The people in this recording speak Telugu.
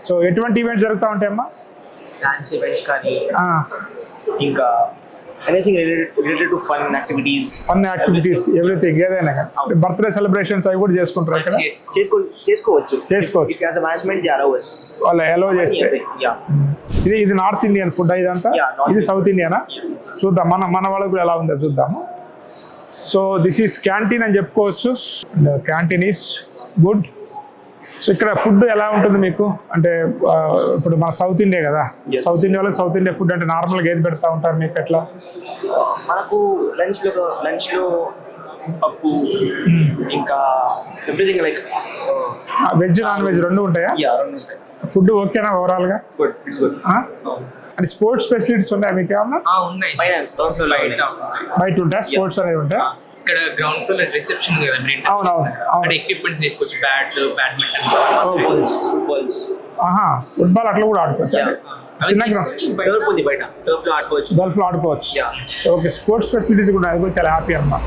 సో ఎటువంటి ఈవెంట్స్ జరుగుతూ ఉంటాయమ్మా? డాన్స్ ఈవెంట్స్ కానీ ఇంకా anything related to fun activities everything ఏదైనా కానీ బర్త్డే సెలబ్రేషన్స్ అవి కూడా చేసుకుంటారు ఇక్కడ? చేసుకోవచ్చు. వాళ్ళు అలౌ చేస్తే. ఇది నార్త్ ఇండియన్ ఫుడ్ ఇదంతా? ఇది సౌత్ ఇండియనా? చూద్దాం మన వాళ్ళకు ఎలా ఉందో చూద్దాము. సో దిస్ ఈస్ క్యాంటీన్ అని చెప్పుకోవచ్చు. Canteen is good. సో ఇక్కడ ఫుడ్ ఎలా ఉంటుంది మీకు అంటే ఇప్పుడు మన సౌత్ ఇండియా కదా, సౌత్ ఇండియా వాళ్ళకి సౌత్ ఇండియా ఫుడ్ అంటే నార్మల్గా ఏది పెడతా ఉంటారు మీకు? ఎట్లా మనకు లంచ్లో పప్పు ఇంకా everything like veg non veg రెండు ఉంటాయా? ఫుడ్ ఓకేనా ఓవరాల్గా? అంటే స్పోర్ట్స్ ఫెసిలిటీస్ ఉన్నాయా మీకు ఏమన్నా? బయట ఉంటాయా స్పోర్ట్స్ అనేవి ఉంటాయా? ఇక్కడ గ్రౌండ్ ఫ్లోర్ రిసెప్షన్ కదండి. అవును. ఎక్విప్మెంట్స్ తీసుకోవచ్చు, బ్యాడ్మింటన్, ఫుట్బాల్ అట్లా కూడా ఆడుకోవచ్చు. చిన్న గల్ఫ్ లో ఆడుకోవచ్చు. సో ఓకే, స్పోర్ట్స్ ఫెసిలిటీస్ కూడా అది కూడా చాలా హ్యాపీ అన్నమాట.